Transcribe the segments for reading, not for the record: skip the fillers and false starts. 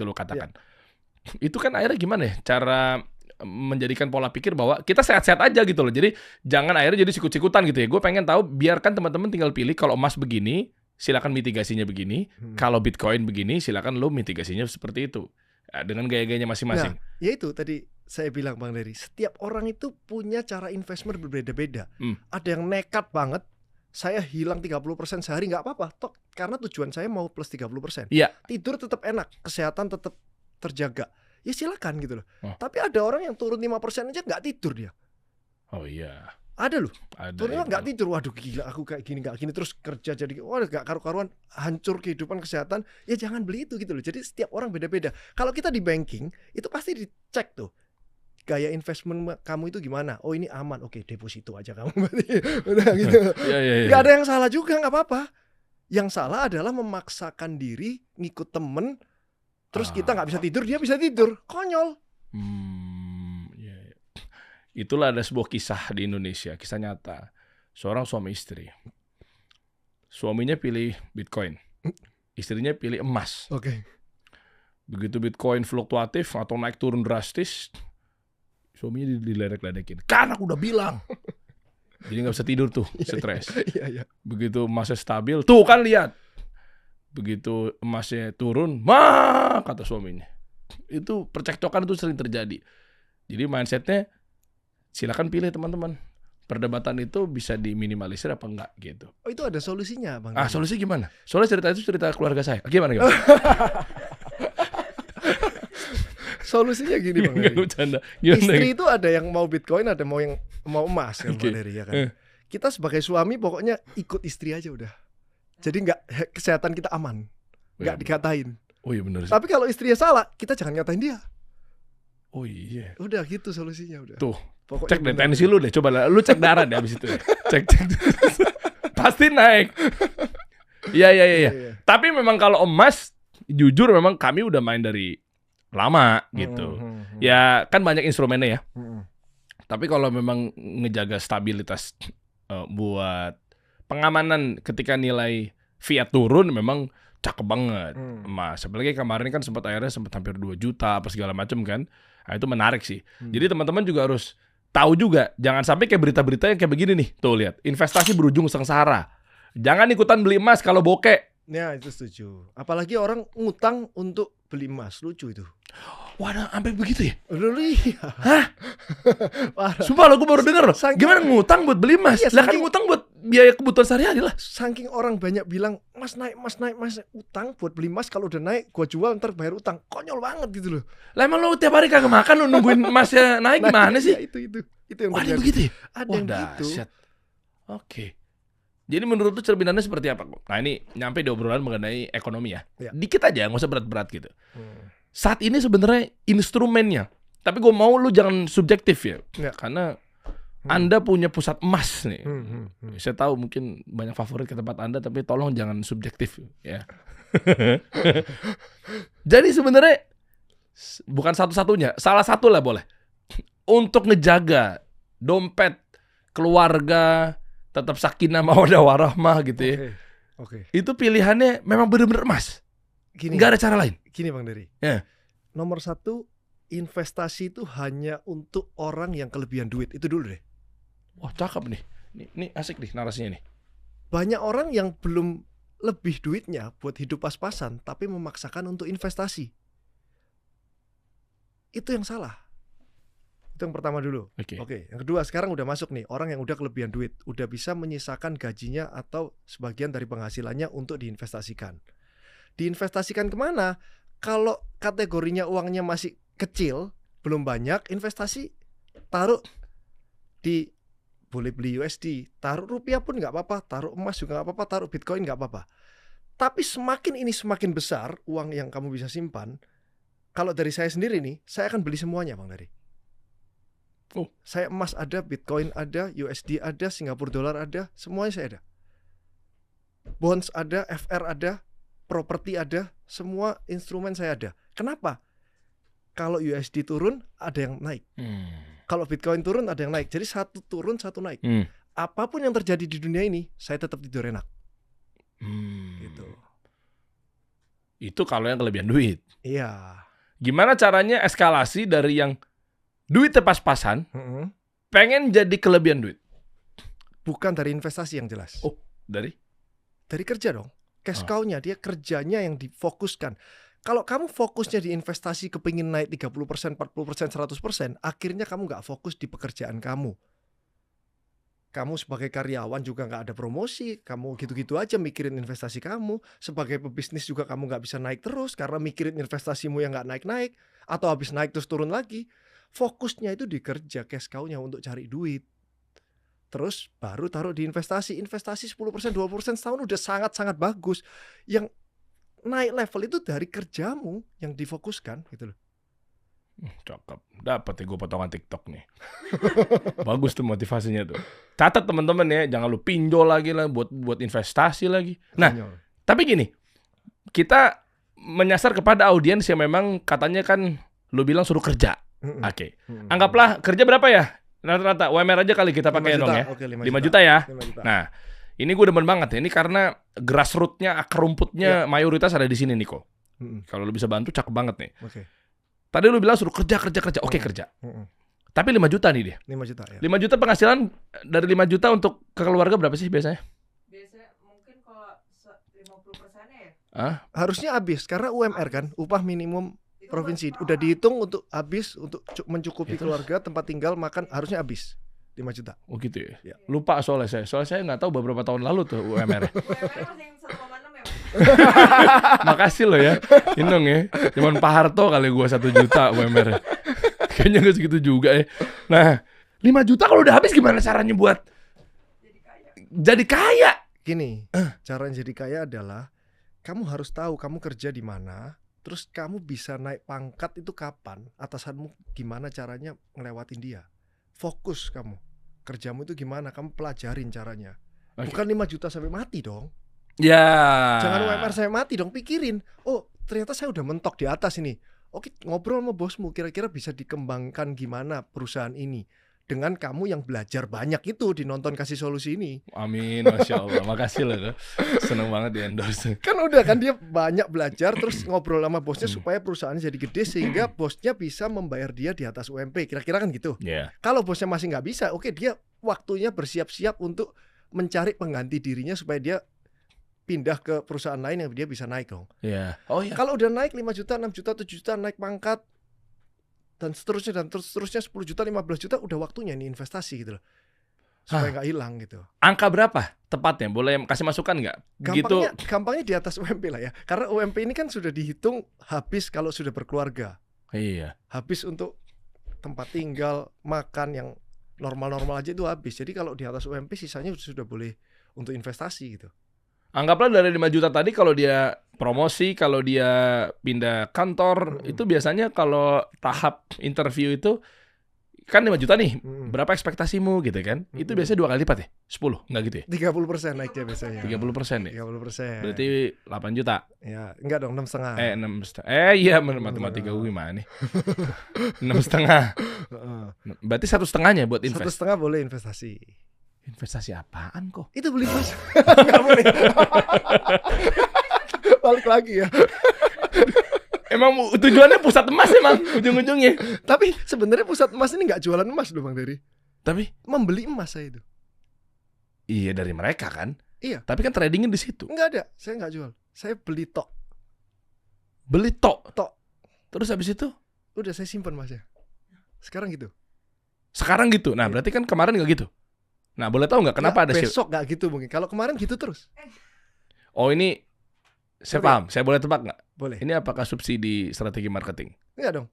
itu lo katakan. Itu kan akhirnya gimana ya cara menjadikan pola pikir bahwa kita sehat-sehat aja gitu loh. Jadi jangan akhirnya jadi sikut-sikutan gitu ya. Gue pengen tahu, biarkan teman-teman tinggal pilih, kalau emas begini silakan mitigasinya begini, kalau Bitcoin begini silakan lo mitigasinya seperti itu. Dengan gaya-gayanya masing-masing. Nah, ya itu tadi saya bilang Bang Dery, setiap orang itu punya cara investment berbeda-beda. Ada yang nekat banget, saya hilang 30% sehari nggak apa-apa, toh karena tujuan saya mau plus 30%. Iya. Tidur tetap enak, kesehatan tetap terjaga. Ya silakan gitu loh. Tapi ada orang yang turun 5% aja nggak tidur dia. Oh iya. Ada loh. Turunnya nggak tidur, waduh gila aku kayak gini nggak gini, terus kerja jadi waduh nggak karu-karuan, hancur kehidupan kesehatan. Ya jangan beli itu gitu loh. Jadi setiap orang beda-beda. Kalau kita di banking itu pasti dicek tuh gaya investment kamu itu gimana. Oh ini aman, oke deposito aja kamu. Udah gitu. Nggak ada yang salah juga, nggak apa-apa. Yang salah adalah memaksakan diri ngikut temen, terus kita nggak bisa tidur, dia bisa tidur, konyol. Itulah ada sebuah kisah di Indonesia, kisah nyata. Seorang suami istri. Suaminya pilih Bitcoin, istrinya pilih emas. Begitu Bitcoin fluktuatif atau naik turun drastis, suaminya diledek-ledekin. Kan aku udah bilang. Jadi nggak bisa tidur tuh, stres. Begitu emasnya stabil, tuh kan lihat. Begitu emasnya turun, kata suaminya. Itu percekcokan itu sering terjadi. Jadi mindsetnya, silakan pilih teman-teman. Perdebatan itu bisa diminimalisir apa enggak gitu. Oh itu ada solusinya Bang. Solusi gimana? Soalnya cerita keluarga saya. Gimana? Solusinya gini Bang Dery. Istri itu ada yang mau Bitcoin, ada yang mau emas kan Bang Dery ya kan. Kita sebagai suami pokoknya ikut istri aja udah. Jadi nggak, kesehatan kita aman, nggak dikatain. Oh iya benar. Tapi kalau istrinya salah, kita jangan ngatain dia. Oh iya. Udah gitu solusinya udah. Tuh. Pokoknya cek deh tensi lu deh, coba lu cek darah deh abis itu ya. Cek. Pasti naik. Iya. Tapi memang kalau emas, jujur memang kami udah main dari lama gitu. Ya kan banyak instrumennya ya. Tapi kalau memang ngejaga stabilitas buat pengamanan ketika nilai fiat turun, memang cakep banget emas. Apalagi kemarin kan akhirnya sempat hampir 2 juta apa segala macam kan. Nah, itu menarik sih. Jadi teman-teman juga harus tahu juga, jangan sampai kayak berita-berita yang kayak begini nih. Tuh lihat, investasi berujung sengsara. Jangan ikutan beli emas kalau bokeh. Ya itu setuju. Apalagi orang ngutang untuk beli emas, lucu itu. Wah, sampai begitu ya? Iya. Hah? Sumpah lo, gue baru denger loh. Gimana ngutang buat beli emas? Lah kan ngutang buat biaya kebutuhan sehari-hari lah. Saking orang banyak bilang, mas naik, utang buat beli emas, kalau udah naik gua jual ntar bayar utang. Konyol banget gitu loh. Lah emang lo tiap hari kagak makan, lo nungguin emasnya naik gimana sih? Ya, itu yang terjadi. Ada begitu ya? Ada yang gitu. Oke. Jadi menurut lu cerminannya seperti apa? Nah ini nyampe di obrolan mengenai ekonomi ya. Dikit aja, nggak usah berat-berat gitu. Saat ini sebenarnya instrumennya, tapi gue mau lu jangan subjektif ya. Karena Anda punya pusat emas nih. Saya tahu mungkin banyak favorit ke tempat Anda, tapi tolong jangan subjektif ya. Jadi sebenarnya bukan satu-satunya, salah satu lah boleh. Untuk ngejaga dompet keluarga tetap sakinah mawaddah warahmah gitu ya. Itu pilihannya memang benar-benar emas. Nggak ada cara lain. Gini Bang Dery. Nomor 1, investasi itu hanya untuk orang yang kelebihan duit. Itu dulu deh. Wah cakep nih. Ini asik nih narasinya nih. Banyak orang yang belum lebih duitnya buat hidup pas-pasan, tapi memaksakan untuk investasi. Itu yang salah. Itu yang pertama dulu. Oke. Yang kedua, sekarang udah masuk nih orang yang udah kelebihan duit, udah bisa menyisakan gajinya atau sebagian dari penghasilannya untuk diinvestasikan. Diinvestasikan kemana? Kalau kategorinya uangnya masih kecil, belum banyak, investasi taruh di, boleh beli USD, taruh rupiah pun nggak apa-apa, taruh emas juga nggak apa-apa, taruh Bitcoin nggak apa-apa. Tapi semakin ini semakin besar uang yang kamu bisa simpan. Kalau dari saya sendiri nih, saya akan beli semuanya Bang Dery. Saya emas ada, Bitcoin ada, USD ada, Singapura dolar ada, semuanya saya ada. Bonds ada, FR ada, properti ada, semua instrumen saya ada. Kenapa? Kalau USD turun, ada yang naik. Kalau Bitcoin turun, ada yang naik. Jadi satu turun, satu naik. Apapun yang terjadi di dunia ini, saya tetap tidur enak. Gitu. Itu kalau yang kelebihan duit. Iya. Gimana caranya eskalasi dari yang duitnya pas-pasan, pengen jadi kelebihan duit? Bukan dari investasi yang jelas. Oh, dari kerja dong. Cash cow-nya, dia kerjanya yang difokuskan. Kalau kamu fokusnya di investasi kepingin naik 30%, 40%, 100%, akhirnya kamu nggak fokus di pekerjaan kamu. Kamu sebagai karyawan juga nggak ada promosi, kamu gitu-gitu aja mikirin investasi kamu. Sebagai pebisnis juga kamu nggak bisa naik terus karena mikirin investasimu yang nggak naik-naik. Atau habis naik terus turun lagi. Fokusnya itu di kerja, cash cow-nya untuk cari duit. Terus baru taruh di investasi. Investasi 10%, 20% setahun udah sangat-sangat bagus. Yang naik level itu dari kerjamu yang difokuskan gitu loh. Cakep. Dapat ya gue potongan TikTok nih. Bagus tuh motivasinya tuh. Catat teman-teman ya, jangan lu pinjol lagi lah buat investasi lagi. Nah, tapi gini, kita menyasar kepada audiens yang memang katanya kan lu bilang suruh kerja. Oke. Anggaplah kerja berapa ya? Rata-rata UMR aja kali kita pakai dong ya. Oke, 5 juta ya. 5 juta. Nah, ini gue demen banget ya. Ini karena grassroots-nya, akar rumputnya mayoritas ada di sini, Niko. Kalau lu bisa bantu, cakep banget nih. Oke. Tadi lu bilang suruh kerja. Oke, kerja. Tapi 5 juta nih dia. 5 juta ya. 5 juta penghasilan dari 5 juta untuk ke keluarga berapa sih biasanya? Biasanya mungkin kalau 50%-nya ya. Harusnya habis karena UMR kan, upah minimum provinsi udah dihitung untuk habis untuk mencukupi keluarga, tempat tinggal, makan, harusnya habis 5 juta. Oh gitu ya. Lupa soalnya saya nggak tahu beberapa tahun lalu tuh UMR. UMR masih yang 1,6 ya. Makasih loh ya, Inong ya. Cuman Pak Harto kali gua 1 juta UMR. Kayaknya nggak segitu juga ya. Nah, 5 juta kalau udah habis gimana caranya buat jadi kaya? Gini, caranya jadi kaya adalah kamu harus tahu kamu kerja di mana. Terus kamu bisa naik pangkat itu kapan? Atasanmu gimana caranya ngelewatin dia? Fokus kamu. Kerjamu itu gimana? Kamu pelajarin caranya. Bukan 5 juta sampai mati dong. Ya. Jangan UMR sampai mati dong. Pikirin. Oh, ternyata saya udah mentok di atas ini. Oke, ngobrol sama bosmu. Kira-kira bisa dikembangkan gimana perusahaan ini? Dengan kamu yang belajar banyak itu di Nonton Kasih Solusi ini. Amin, Masya Allah. Makasih loh. Seneng banget di endorse. Kan udah kan dia banyak belajar terus ngobrol sama bosnya supaya perusahaannya jadi gede sehingga bosnya bisa membayar dia di atas UMP. Kira-kira kan gitu. Kalau bosnya masih nggak bisa, oke, dia waktunya bersiap-siap untuk mencari pengganti dirinya supaya dia pindah ke perusahaan lain yang dia bisa naik dong. Kalau udah naik 5 juta, 6 juta, 7 juta, naik pangkat dan seterusnya 10 juta, 15 juta, udah waktunya nih investasi gitu loh. Supaya nggak hilang gitu. Angka berapa tepatnya? Boleh kasih masukan nggak? Gampangnya di atas UMP lah ya. Karena UMP ini kan sudah dihitung habis kalau sudah berkeluarga. Iya. Habis untuk tempat tinggal, makan yang normal-normal aja itu habis. Jadi kalau di atas UMP sisanya sudah boleh untuk investasi gitu. Anggaplah dari 5 juta tadi kalau dia promosi, kalau dia pindah kantor, itu biasanya kalau tahap interview itu kan 5 juta nih, berapa ekspektasimu gitu kan? Itu biasanya 2 kali lipat ya? 10, enggak gitu ya? 30% naiknya biasanya. 30% ya? 30%. Berarti 8 juta? Ya, enggak dong, 6,5. 6,5. Iya, matematika gue gimana nih? 6,5. Berarti 1,5-nya buat invest? 1,5 boleh investasi. Investasi apaan kok? Itu beli emas. Enggak boleh. Balik lagi ya. Emang tujuannya pusat emas emang ujung-ujungnya. Tapi sebenarnya pusat emas ini nggak jualan emas loh Bang Dery. Tapi membeli emas saya itu. Iya dari mereka kan. Iya. Tapi kan tradingnya di situ. Nggak ada. Saya nggak jual. Saya beli tok. Beli tok. Tok. Terus habis itu? Udah saya simpan emasnya. Sekarang gitu. Sekarang gitu. Nah berarti kan kemarin nggak gitu. Nah boleh tahu nggak kenapa ada besok nggak gitu mungkin. Kalau kemarin gitu terus. Oh ini saya paham. Saya boleh tebak nggak? Boleh. Ini apakah subsidi strategi marketing? Enggak dong.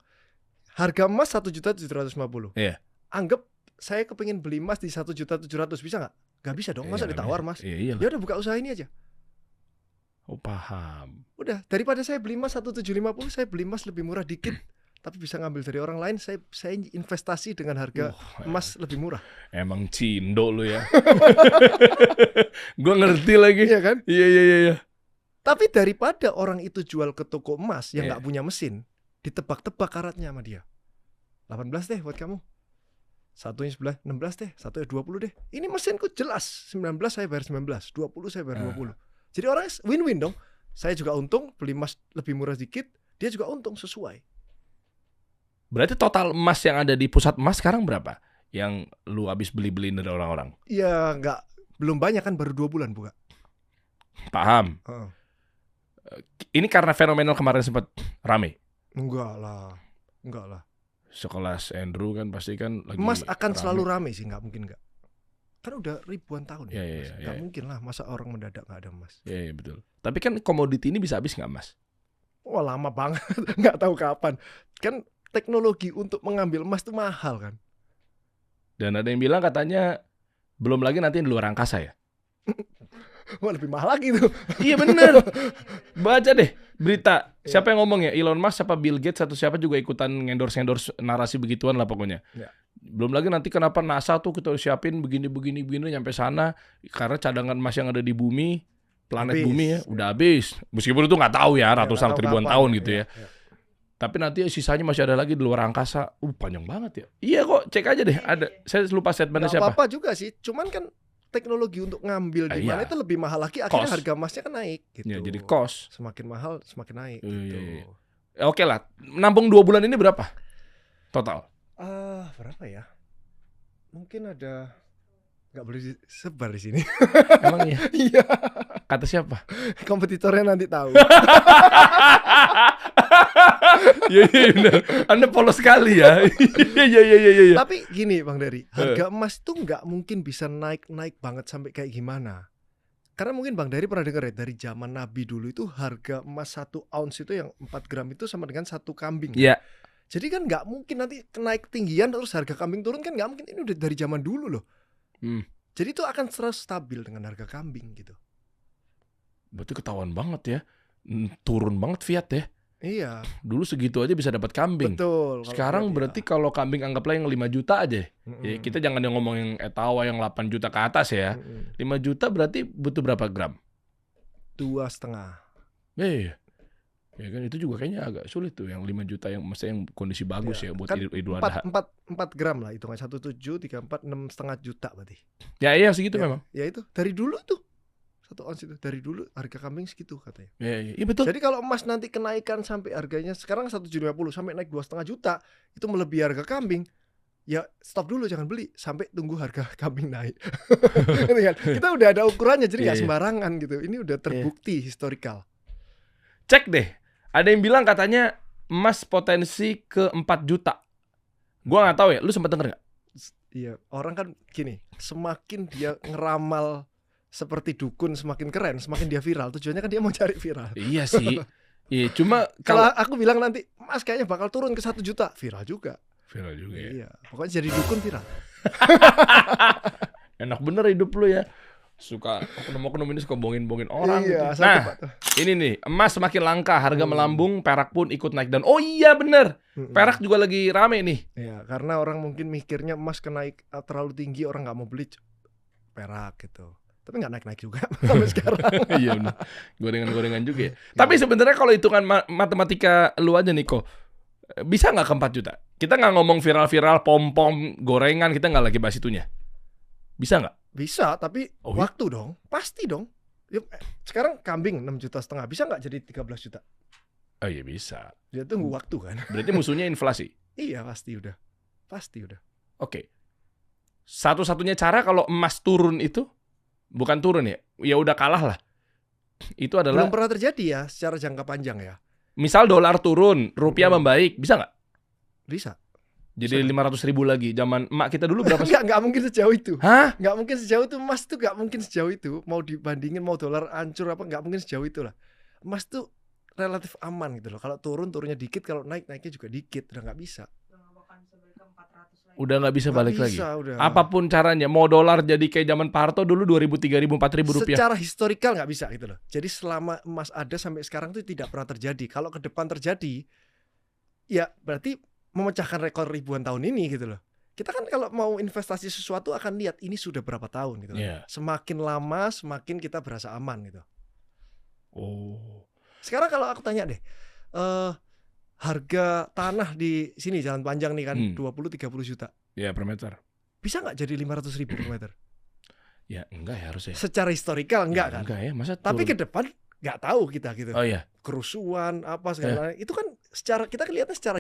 Harga emas 1.750.000. Iya. Anggap saya kepingin beli emas di 1.700.000 bisa nggak? Nggak bisa dong. Masa ditawar mas? Iya. Ya udah buka usaha ini aja. Oh paham. Udah daripada saya beli emas 1.750, saya beli emas lebih murah dikit. Tapi bisa ngambil dari orang lain, saya investasi dengan harga emas lebih murah. Emang cindo lu ya. Gue ngerti lagi. Iya kan? Iya. Tapi daripada orang itu jual ke toko emas yang nggak punya mesin, ditebak-tebak karatnya sama dia. 18 deh buat kamu. Satunya sebelah 16 deh, satunya 20 deh. Ini mesinku jelas 19 saya bayar 19, 20 saya bayar 20. Jadi orang win-win dong. saya juga untung, beli emas lebih murah sedikit, dia juga untung sesuai. Berarti total emas yang ada di pusat emas sekarang berapa? Yang lu habis beli-beliin dari orang-orang? Ya belum banyak kan, baru 2 bulan buka. Paham. Ini karena fenomenal kemarin sempat rame. Enggak lah. Sekelas Andrew kan pasti kan lagi Emas akan rame. selalu rame sih, nggak mungkin nggak. Kan udah ribuan tahun Ya, nggak mungkin lah masa orang mendadak nggak ada emas. Iya, betul. Tapi kan komoditi ini bisa habis nggak, Mas? Wah, lama banget, nggak tahu kapan. Kan teknologi untuk mengambil emas itu mahal kan. Dan ada yang bilang katanya belum lagi nanti di luar angkasa ya. Wah, lebih mahal lagi tuh. Iya bener. Baca deh berita. Siapa yang ngomong ya? Elon Musk, siapa Bill Gates atau siapa juga ikutan endorse narasi begituan lah pokoknya. Ya. Belum lagi nanti kenapa NASA tuh kita siapin begini nyampe sana karena cadangan emas yang ada di bumi, planet habis. bumi ya udah habis. Meskipun itu nggak tahu ya ratusan atau ribuan tahun gitu ya. Tapi nanti sisanya masih ada lagi di luar angkasa. Panjang banget ya. Iya kok, cek aja deh. Ada. Saya lupa statementnya siapa. Apa juga sih. Cuman kan teknologi untuk ngambil di mana itu lebih mahal lagi. Akhirnya harga emasnya kan naik. Gitu. Ya, jadi cost. Semakin mahal, semakin naik. Gitu. Iya. Oke lah. Nampung 2 bulan ini berapa total? Berapa ya? Mungkin ada. Nggak boleh disebar di sini. Emang iya? Iya. Kata siapa? Kompetitornya nanti tahu. Iya benar. Anda polos sekali ya. Iya. Tapi gini Bang Dery, harga emas itu nggak mungkin bisa naik banget sampai kayak gimana. Karena mungkin Bang Dery pernah dengar ya, dari zaman Nabi dulu itu harga emas 1 ounce itu yang 4 gram itu sama dengan 1 kambing. Iya. Jadi kan nggak mungkin nanti naik tinggian terus harga kambing turun, kan nggak mungkin. Ini udah dari zaman dulu loh. Jadi itu akan selalu stabil dengan harga kambing gitu. Berarti ketahuan banget ya. Turun banget fiat ya. Iya. Dulu segitu aja bisa dapat kambing. Betul. Sekarang berarti kalau kambing anggaplah yang 5 juta aja. Ya, kita jangan yang ngomong yang etawa yang 8 juta ke atas ya. 5 juta berarti butuh berapa gram? 2,5. Iya. Ya kan itu juga kayaknya agak sulit tuh yang 5 juta yang mesti yang kondisi bagus ya buat kan Idul Adha. 4 gram lah hitungan 17, 34, 6,5 juta berarti. Ya iya segitu memang. Ya itu dari dulu tuh 1 ounce itu dari dulu harga kambing segitu katanya. Iya betul. Jadi kalau emas nanti kenaikan sampai harganya sekarang 1,750 sampai naik 2,5 juta, itu melebihi harga kambing. Ya stop dulu, jangan beli sampai tunggu harga kambing naik. Kita udah ada ukurannya, jadi nggak sembarangan gitu. Ini udah terbukti historikal. Cek deh. Ada yang bilang katanya emas potensi ke 4 juta. Gua nggak tahu ya. Lu sempat denger nggak? Iya, orang kan gini, semakin dia ngeramal seperti dukun semakin keren, semakin dia viral. Tujuannya kan dia mau cari viral. Iya sih. Iya, cuma kalau aku bilang nanti emas kayaknya bakal turun ke 1 juta, viral juga. Viral juga ya. Iya, pokoknya jadi dukun viral. Enak bener hidup lu ya. Suka oknum-oknum ini suka bohongin orang iya, gitu. Nah, ini nih, emas semakin langka, harga melambung, perak pun ikut naik. Dan oh iya bener, perak juga lagi rame nih. Iya, karena orang mungkin mikirnya emas kenaik terlalu tinggi, orang nggak mau beli perak gitu. Tapi nggak naik-naik juga sampai sekarang. Iya bener, gorengan-gorengan juga ya. Tapi sebenarnya kalau hitungan matematika lu aja nih kok, bisa nggak ke 4 juta? Kita nggak ngomong viral-viral, pom-pom, gorengan, kita nggak lagi bahas itunya. Bisa nggak? Bisa, tapi waktu dong, pasti dong. Sekarang kambing 6,5 juta, bisa nggak jadi 13 juta? Oh iya bisa. Dia tunggu waktu kan. Berarti musuhnya inflasi. Iya pasti udah. Oke. Satu-satunya cara kalau emas turun itu, bukan turun ya, ya udah kalah lah. Itu adalah belum pernah terjadi ya secara jangka panjang ya. Misal dolar turun, rupiah membaik, bisa nggak? Bisa. Jadi 500.000 lagi. Zaman emak kita dulu berapa sih? Nggak mungkin sejauh itu. Hah? Nggak mungkin sejauh itu. Emas tuh nggak mungkin sejauh itu. Mau dibandingin, mau dolar hancur apa, nggak mungkin sejauh itu lah. Emas tuh relatif aman gitu loh. Kalau turunnya dikit, kalau naiknya juga dikit. Udah nggak bisa. Udah nggak bisa balik lagi. Udah. Apapun caranya, mau dolar jadi kayak zaman Pak Harto dulu 2.000, 3.000, 4.000 rupiah. Secara historikal nggak bisa gitu loh. Jadi selama emas ada sampai sekarang tuh tidak pernah terjadi. Kalau ke depan terjadi, ya berarti memecahkan rekor ribuan tahun ini gitu loh. Kita kan kalau mau investasi sesuatu akan lihat ini sudah berapa tahun gitu. Semakin lama semakin kita berasa aman gitu. Oh. Sekarang kalau aku tanya deh, harga tanah di sini Jalan Panjang nih kan 20-30 juta. Ya per meter. Bisa nggak jadi 500.000 per meter? Ya enggak ya harusnya. Secara historikal enggak kan? Enggak ya, masa tapi ke depan nggak tahu kita gitu. Oh iya. Kerusuhan apa segala itu kan secara kita lihatnya secara